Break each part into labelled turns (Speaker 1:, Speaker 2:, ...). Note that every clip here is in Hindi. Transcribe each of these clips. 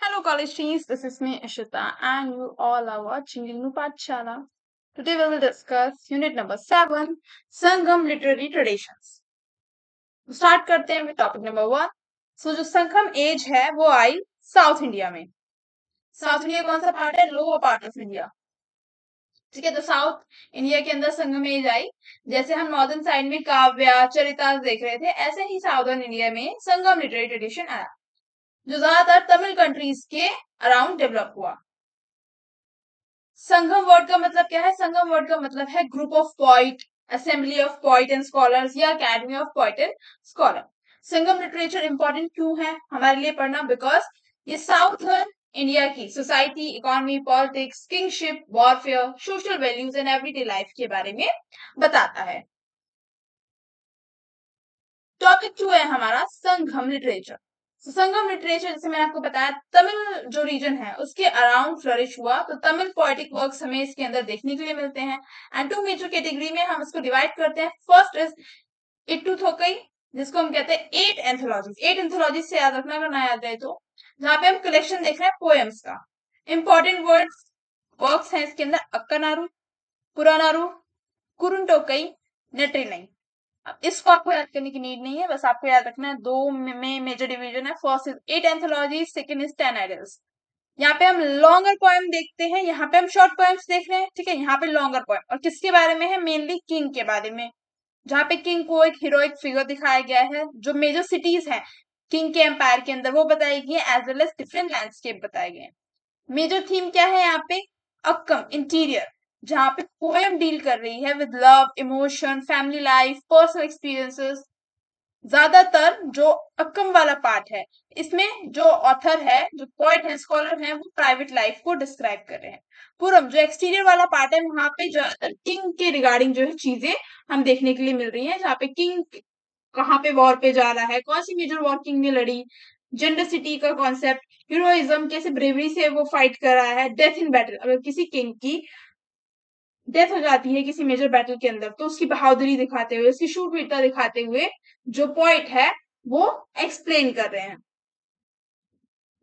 Speaker 1: Hello, college teens. This is me, Ishita, and you all are watching Ilmu Pathshala. Today we will discuss unit number 7, Sangam Literary Traditions. Start करते हैं विद टॉपिक नंबर 1. सो जो संगम एज है वो आई साउथ इंडिया में. साउथ इंडिया कौन सा पार्ट है? Lower part of India. ठीक है, तो साउथ इंडिया के अंदर संगम एज आई. जैसे हम नॉर्दर्न साइड में काव्या चरितार्थ देख रहे थे, ऐसे ही साउदर्न इंडिया में संगम लिटरेरी ट्रेडिशन आया, जो ज्यादातर तमिल कंट्रीज के अराउंड डेवलप हुआ. संगम वर्ड का मतलब क्या है? संगम वर्ड का मतलब है group of poet, assembly of poet and scholars या academy of poet and scholar. Sangam literature important क्यों है हमारे लिए पढ़ना? बिकॉज ये साउथर्न इंडिया की society, economy, politics, kingship, warfare, social values and everyday life के बारे में बताता है. टॉपिक 2 है हमारा संगम लिटरेचर. संगम लिटरेचर, जैसे मैंने आपको बताया, तमिल जो रीजन है उसके अराउंड फ्लरिश हुआ. तो तमिल पोएटिक वर्क्स हमें इसके अंदर देखने के लिए मिलते हैं. एंड टू मेजर कैटेगरी में हम इसको डिवाइड करते हैं. फर्स्ट इज इट्टू थोकई, जिसको हम कहते हैं 8 एंथोलॉजीज. 8 एंथोलॉजीज से याद रखना अगर ना याद रहे तो, जहाँ पे हम कलेक्शन देख रहे हैं पोएम्स का. इंपॉर्टेंट वर्ड्स वर्क्स हैं इसके अंदर: अक्कनारू, पुरानारू, कुरुंटोकई, नेट्रिलाई. अब इसको आपको याद करने की नीड नहीं है, बस आपको याद रखना है दो में मेजर डिवीजन है. First is 8 anthology, second is 10 idols. यहाँ पे हम लॉन्गर पोएम देखते हैं, यहाँ पे हम शॉर्ट पोएम्स देख रहे हैं. ठीक है, यहाँ पे लॉन्गर पोएम और किसके बारे में है? मेनली किंग के बारे में, जहाँ पे किंग को एक हीरोइक फिगर दिखाया गया है. जो मेजर सिटीज है किंग के एम्पायर के अंदर वो बताई गई है, as well as different landscape बताए गए हैं. मेजर थीम क्या है यहाँ पे? अक्कम, इंटीरियर, जहां पे पोएम डील कर रही है with love, emotion, family life, personal experiences. ज्यादातर जो अक्कम वाला पार्ट है, इसमें जो ऑथर है, जो पोएट है, स्कॉलर है, वो प्राइवेट लाइफ को डिस्क्राइब कर रहे हैं. पूरम, जो एक्सटीरियर वाला पार्ट है, वहां पे ज्यादातर किंग के रिगार्डिंग जो है चीजें हम देखने के लिए मिल रही है, जहाँ पे किंग कहाँ पे वॉर पे जा रहा है, कौन सी मेजर वॉर किंग ने लड़ी, जेंडर सिटी का कॉन्सेप्ट, हीरोइज्म, कैसे ब्रेवरी से वो फाइट कर रहा है, डेथ इन बैटल, अगर किसी किंग की डेथ हो जाती है किसी मेजर बैटल के अंदर, तो उसकी बहादुरी दिखाते हुए, उसकी शूरवीरता दिखाते हुए जो पॉइंट है वो एक्सप्लेन कर रहे हैं.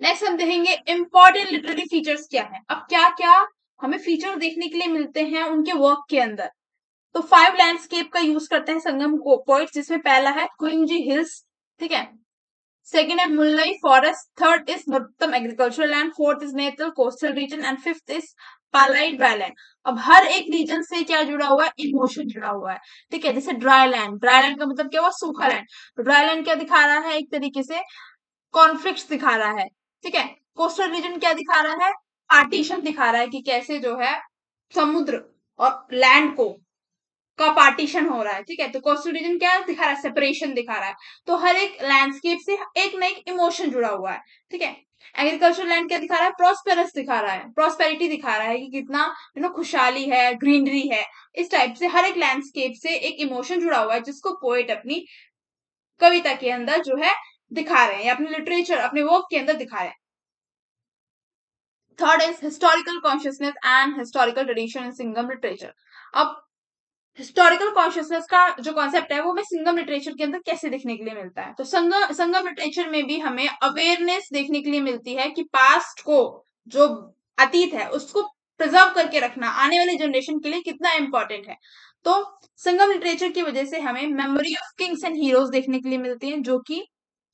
Speaker 1: नेक्स्ट हम देखेंगे इंपॉर्टेंट लिटरेरी फीचर्स क्या है. अब क्या क्या हमें फीचर देखने के लिए मिलते हैं उनके वर्क के अंदर. तो 5 लैंडस्केप का यूज करते हैं संगम को पॉइंट, जिसमें पहला है कुरिंजी हिल्स. ठीक है, सेकेंड है Mullai forest, third is Marutham agricultural land, fourth is Neithal coastal region and fifth is Palai dry land. अब हर एक रीजन से क्या जुड़ा हुआ है? इमोशन जुड़ा हुआ है. ठीक है, जैसे ड्राई लैंड, ड्राई लैंड का मतलब क्या हुआ? सूखा लैंड. तो ड्राई लैंड क्या दिखा रहा है? एक तरीके से कॉन्फ्लिक्ट दिखा रहा है. ठीक है, कोस्टल रीजन क्या दिखा रहा है? पार्टीशन दिखा रहा है कि कैसे जो है समुद्र और लैंड को का पार्टीशन हो रहा है. ठीक है, तो कोस्टल रीजन क्या दिखा रहा है? सेपरेशन दिखा रहा है. तो हर एक लैंडस्केप से एक ना एक इमोशन जुड़ा हुआ है. ठीक है, एग्रीकल्चर लैंड क्या दिखा रहा है? प्रॉस्पेरस दिखा रहा है, प्रॉस्पेरिटी दिखा रहा है कि कितना खुशहाली है, ग्रीनरी है. इस टाइप से हर एक लैंडस्केप से एक इमोशन जुड़ा हुआ है, जिसको पोएट अपनी कविता के अंदर जो है दिखा रहे हैं, या अपने लिटरेचर, अपने वर्क के अंदर दिखा रहे हैं. Third is historical consciousness and historical tradition in Singham literature. अब हिस्टोरिकल कॉन्शियसनेस का जो कॉन्सेप्ट है वो हमें सिंगम लिटरेचर के अंदर कैसे देखने के लिए मिलता है? तो संगम लिटरेचर में भी हमें अवेयरनेस देखने के लिए मिलती है कि पास्ट को, जो अतीत है, उसको प्रिजर्व करके रखना आने वाली जनरेशन के लिए कितना इंपॉर्टेंट है. तो संगम लिटरेचर की वजह से हमें memory of Kings and heroes देखने के लिए मिलती हैं, जो कि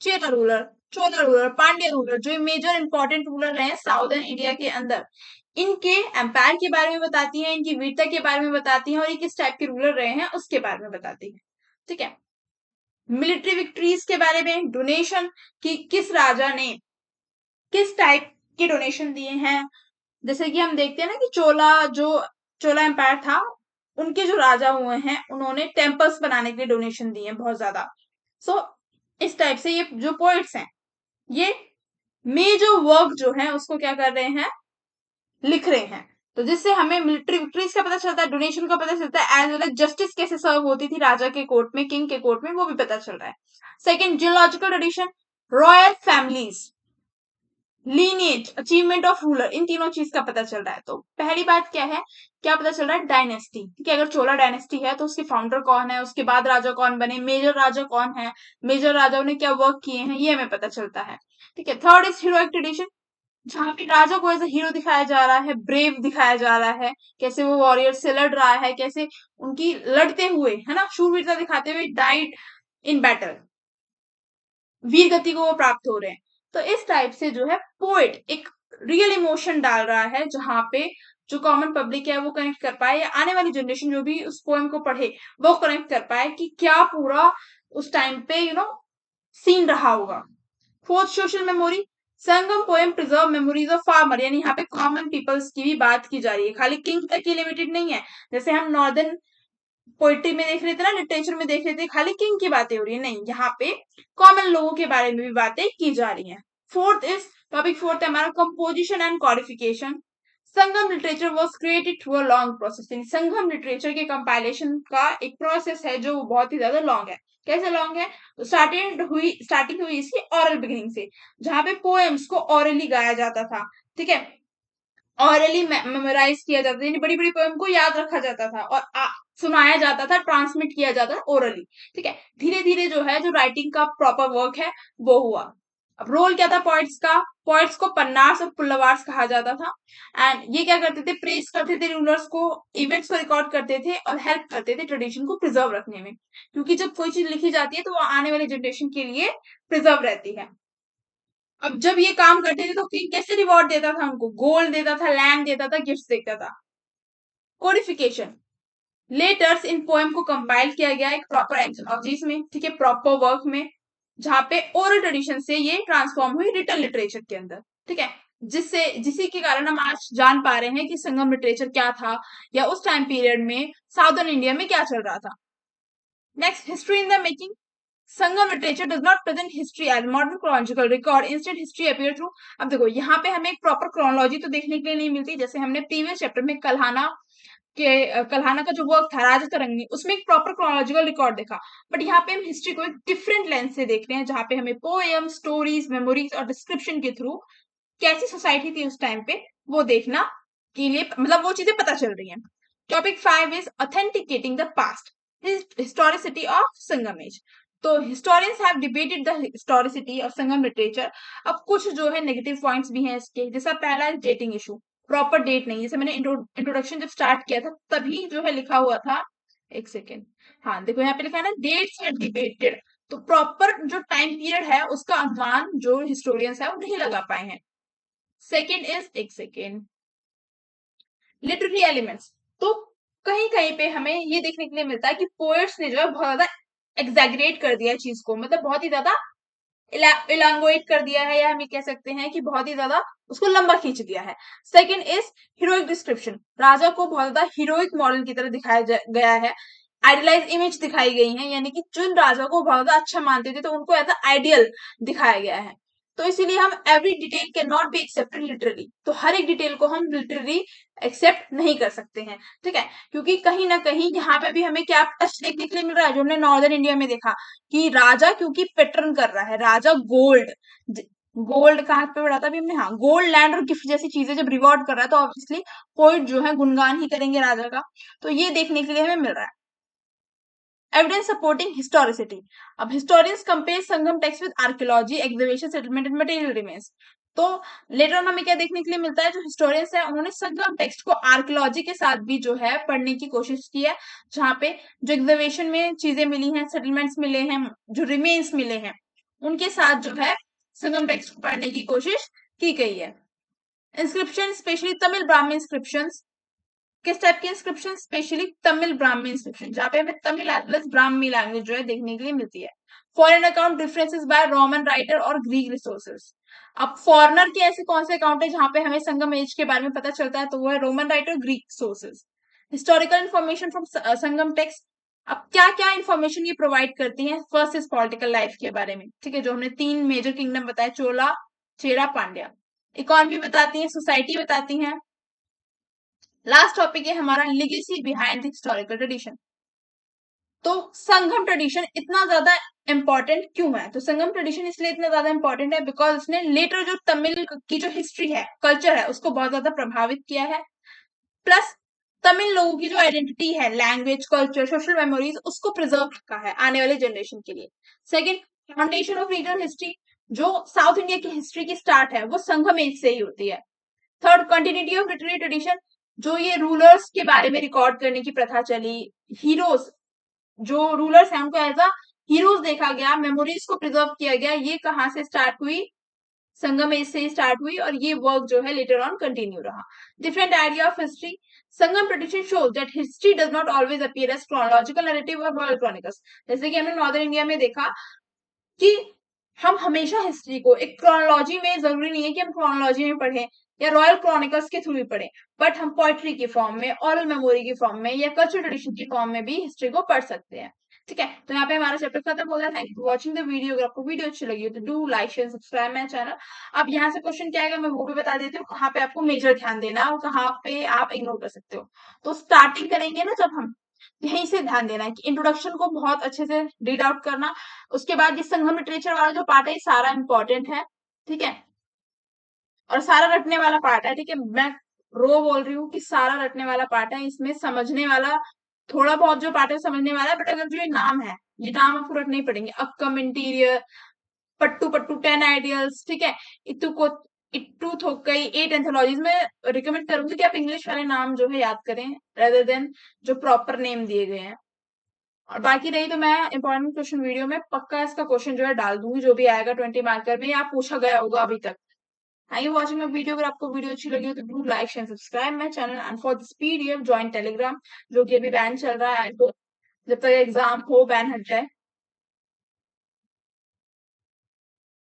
Speaker 1: चेरा रूलर, चोला रूलर, पांड्या रूलर, जो मेजर इंपॉर्टेंट रूलर रहे साउदर्न इंडिया के अंदर, इनके एम्पायर के बारे में बताती हैं, इनकी वीरता के बारे में बताती हैं, और ये किस टाइप के रूलर रहे हैं उसके बारे में बताती हैं. ठीक है, मिलिट्री विक्ट्रीज के बारे में, डोनेशन कि किस राजा ने किस टाइप के डोनेशन दिए हैं. जैसे कि हम देखते हैं ना कि चोला एम्पायर था, उनके जो राजा हुए हैं उन्होंने टेम्पल्स बनाने के लिए डोनेशन दिए हैं बहुत ज्यादा. सो इस टाइप से ये जो पोइट्स हैं, ये मेजर वर्क जो है उसको क्या कर रहे हैं? लिख रहे हैं. तो जिससे हमें मिलिट्री विक्ट्रीज का पता चलता है, डोनेशन का पता चलता है, एज वेल एज जस्टिस कैसे सर्व होती थी राजा के कोर्ट में, किंग के कोर्ट में, वो भी पता चल रहा है. Second, geological tradition, royal families, lineage, achievement of ruler, इन तीनों चीज का पता चल रहा है. तो पहली बात क्या है? क्या पता चल रहा है? डायनेस्टी. ठीक है, अगर चोला डायनेस्टी है तो उसके फाउंडर कौन है, उसके बाद राजा कौन बने, मेजर राजा कौन है, मेजर राजाओं ने क्या वर्क किए हैं, ये हमें पता चलता है. ठीक है, थर्ड इज हीरोइक ट्रेडिशन, जहाँ पे राजा को एज अ हीरो दिखाया जा रहा है, ब्रेव दिखाया जा रहा है, कैसे वो वॉरियर से लड़ रहा है, कैसे उनकी लड़ते हुए, है ना, शूरवीरता दिखाते हुए डाइड इन बैटल, वीर गति को वो प्राप्त हो रहे हैं। तो इस टाइप से जो है पोएट एक रियल इमोशन डाल रहा है, जहाँ पे जो कॉमन पब्लिक है वो कनेक्ट कर पाए, या आने वाली जनरेशन जो भी उस पोएम को पढ़े वो कनेक्ट कर पाए कि क्या पूरा उस टाइम पे सीन रहा होगा। Fourth, social memory. Sangam poem preserve memories of farmer, यानी यहाँ पे कॉमन पीपल्स की भी बात की जा रही है, खाली किंग तक ही लिमिटेड नहीं है। जैसे हम नॉर्दर्न पोइट्री में देख रहे थे ना, लिटरेचर में देख रहे थे, खाली किंग की बातें हो रही है, नहीं, यहाँ पे कॉमन लोगों के बारे में भी बातें की जा रही हैं। फोर्थ इज टॉपिक, फोर्थ है हमारा composition and codification. Sangam literature was created through a long process. Sangam literature के कंपाइलेशन का एक प्रोसेस है जो बहुत ही ज्यादा लॉन्ग है। कैसे लॉन्ग है? तो स्टार्टिंग हुई इसकी ऑरल बिगिनिंग से, जहां पे पोएम्स को ऑरली गाया जाता था, ठीक है, ऑरली मेमोराइज किया जाता था, यानी बड़ी बड़ी पोएम को याद रखा जाता था और सुनाया जाता था, ट्रांसमिट किया जाता था ओरली, ठीक है। धीरे धीरे जो है, जो राइटिंग का प्रॉपर वर्क है वो हुआ। अब रोल क्या था पोइट्स का? पोइट्स को पन्नार्स और पुल्लवार्स कहा जाता था, एंड ये क्या करते थे? प्रेस करते थे रूलर्स को, इवेंट्स को रिकॉर्ड करते थे और हेल्प करते थे ट्रेडिशन को प्रिजर्व रखने में, क्योंकि जब कोई चीज लिखी जाती है तो वो आने वाली जनरेशन के लिए प्रिजर्व रहती है। अब जब ये काम करते थे तो किंग कैसे रिवॉर्ड देता था उनको? गोल्ड देता था, लैंड देता था, गिफ्ट देता था। कोडिफिकेशन, लेटर्स इन पोएम को कंपाइल किया गया एक प्रॉपर एंथोलॉजीज में, ठीक है, प्रॉपर वर्क में, जहां पे ओरल ट्रेडिशन से ये ट्रांसफॉर्म हुई रिटन लिटरेचर के अंदर, ठीक है, जिसी के कारण हम आज जान पा रहे हैं कि संगम लिटरेचर क्या था, या उस टाइम पीरियड में साउदर्न इंडिया में क्या चल रहा था। Next, history in the making. Sangam literature does not present history as modern chronological record. Instead, history appear through. अब देखो यहाँ पे हमें एक प्रॉपर क्रोनोलॉजी तो देखने के लिए नहीं मिलती, जैसे हमने प्रीवियस चैप्टर में कल्हाना का जो वर्क था राजा तरंगी, उसमें एक प्रॉपर क्रोनोलॉजिकल रिकॉर्ड देखा। बट यहाँ पे हम हिस्ट्री को एक डिफरेंट लेंस से देख रहे हैं, जहाँ पे हमें पोएम, स्टोरीज, मेमोरीज और डिस्क्रिप्शन के थ्रू कैसी सोसाइटी थी उस टाइम पे वो देखना के लिए, मतलब वो चीजें पता चल रही हैं। Topic 5 is authenticating the past, historicity of Sangam age. तो historians have debated the historicity of Sangam literature. अब कुछ जो है नेगेटिव पॉइंट्स भी हैं इसके, जैसा पहला है डेटिंग इशू, प्रॉपर डेट नहीं, जैसे मैंने इंट्रोडक्शन जब स्टार्ट किया था तभी जो है लिखा हुआ था, एक सेकेंड, हाँ देखो यहाँ पे लिखा है ना, डेट्स आर डिबेटेड, तो प्रॉपर जो टाइम पीरियड है उसका अनुमान जो हिस्टोरियंस है वो नहीं लगा पाए हैं। सेकेंड इज, एक सेकेंड, लिटरेरी एलिमेंट्स। तो कहीं कहीं पे हमें ये देखने के लिए मिलता है कि पोएट्स ने जो है बहुत ज्यादा एग्जैगरेट कर दिया चीज को, मतलब बहुत ही ज्यादा इलांगोएट कर दिया है, या हम ये कह सकते हैं कि बहुत ही ज्यादा उसको लंबा खींच दिया है। Second is heroic description. राजा को बहुत ज्यादा हीरोइक मॉडल की तरह दिखाया गया है, आइडियलाइज इमेज दिखाई गई है, यानी कि जिन राजा को बहुत ज्यादा अच्छा मानते थे तो उनको एज आइडियल दिखाया गया है। तो इसीलिए हम every detail can not be accepted literally, तो हर एक डिटेल को हम लिटरली एक्सेप्ट नहीं कर सकते हैं, ठीक है, क्योंकि कहीं ना कहीं यहाँ पे भी हमें क्या टच देखने के लिए मिल रहा है जो हमने नॉर्दर्न इंडिया में देखा, कि राजा क्योंकि पैटर्न कर रहा है, राजा गोल्ड, गोल्ड कहाँ पे पढ़ा था अभी हमने, हाँ, गोल्ड, लैंड और गिफ्ट जैसी चीजें जब रिवॉर्ड कर रहा है तो ऑब्वियसली पोइट जो है गुणगान ही करेंगे राजा का, तो ये देखने के लिए हमें मिल रहा है। Evidence supporting historicity. अब historians compare Sangam text with archaeology, exhibition, settlement and material remains. तो लेटर ऑन हमें क्या देखने के लिए मिलता है, जो हिस्टोरियंस है उन्होंने संगम टेक्स्ट को आर्कियोलॉजी के साथ भी जो है पढ़ने की कोशिश की है, जहाँ पे जो एग्जीबिशन में चीजें मिली हैं, सेटलमेंट्स मिले हैं, जो रिमेन्स मिले हैं, उनके साथ जो है संगम टेक्स्ट को पढ़ने की कोशिश की गई है। Inscription, specially Tamil Brahmi inscription. किस टाइप की inscription? Specially Tamil Brahmi inscription, जहाँ पे हमें तमिल प्लस ब्राह्मी लैंग्वेज जो है देखने के लिए मिलती है। Foreign account differences by Roman writer और ग्रीक रिसोर्सेस। अब फॉरनर के ऐसे कौन से अकाउंट है जहां पे हमें संगम एज के बारे में पता चलता है, तो वो है Roman writer, Greek sources. Historical information from Sangam text. अब क्या क्या इन्फॉर्मेशन ये प्रोवाइड करती है? फर्स्ट इज पॉलिटिकल लाइफ के बारे में, ठीक है, जो हमने 3 मेजर किंगडम बताए, चोला, चेरा, पांड्या। इकोनॉमी बताती है, सोसाइटी बताती है। लास्ट टॉपिक है हमारा legacy behind the historical tradition. तो संगम ट्रेडिशन इतना ज्यादा इंपॉर्टेंट क्यों है? तो संगम ट्रेडिशन इसलिए इतना ज्यादा इंपॉर्टेंट है बिकॉज उसने लेटर जो तमिल की जो हिस्ट्री है, कल्चर है, उसको बहुत ज्यादा प्रभावित किया है। प्लस तमिल लोगों की जो आइडेंटिटी है, लैंग्वेज, कल्चर, सोशल मेमोरीज, उसको प्रिजर्व रखा है आने वाले जनरेशन के लिए। Second, foundation of regional history. जो साउथ इंडिया की हिस्ट्री की स्टार्ट है वो संगम एज से ही होती है। Third, continuity of literary tradition, जो ये रूलर्स के बारे में रिकॉर्ड करने की प्रथा चली, हीरोज, जो रूलर्स हैं उनको एज अ हीरोज देखा गया, मेमोरीज को प्रिजर्व किया गया, ये कहाँ से स्टार्ट हुई, संगम एज से स्टार्ट हुई, और ये वर्क जो है लेटर ऑन कंटिन्यू रहा। Different idea of history, Sangam tradition shows that history does not always appear as chronological narrative और रॉयल क्रॉनिकल्स। जैसे कि हमने नॉर्दर्न इंडिया में देखा कि हम हमेशा हिस्ट्री को एक क्रोनोलॉजी में, जरूरी नहीं है कि हम क्रोनोलॉजी में पढ़ें या रॉयल क्रॉनिकल्स के थ्रू भी पढ़ें, बट हम पोइट्री की फॉर्म में, ऑरल मेमोरी की फॉर्म में या कल्चरल ट्रेडिशन की फॉर्म में भी हिस्ट्री को पढ़ सकते हैं। ठीक है, तो यहाँ पे हमारा चैप्टर खत्म हो गया। Thank you for watching the video. अगर आपको वीडियो अच्छी लगी हो तो do like share subscribe my channel. अब यहाँ से क्वेश्चन क्या आएगा मैं वो भी बता देती हूँ, कहाँ पे आपको मेजर ध्यान देना है और कहाँ पे आप इग्नोर कर सकते हो। तो स्टार्टिंग करेंगे ना जब हम, यहीं से ध्यान देना है कि इंट्रोडक्शन को बहुत अच्छे से रीड आउट करना। उसके बाद ये संगम लिटरेचर वाला जो पार्ट है ये सारा इंपॉर्टेंट है। ठीक है, और सारा रटने वाला पार्ट है। ठीक है, मैं रो बोल रही हूँ कि सारा रटने वाला पार्ट है, इसमें समझने वाला थोड़ा बहुत जो पार्ट है समझने वाला है, बट अगर जो ये नाम है, ये नाम आपको रटने ही पड़ेंगे। अक्कम इंटीरियर, पट्टू पट्टू, 10 आइडियल्स, ठीक है, इतु को, इट्टू थोकई, 8 एंथोलॉजीज में रिकमेंड करूंगी कि आप इंग्लिश वाले नाम जो है याद करें रेदर देन जो प्रॉपर नेम दिए गए हैं। और बाकी रही तो मैं इंपॉर्टेंट क्वेश्चन वीडियो में पक्का इसका क्वेश्चन जो है डाल दूंगी, जो भी आएगा 20 मार्कर में या पूछा गया होगा अभी तक। Thank you watching my video. अगर आपको वीडियो अच्छी लगी हो तो do like share subscribe my channel, and for this PDF join Telegram, जो कि अभी बैन चल रहा है, तो जब तक एग्जाम हो बैन हट जाए।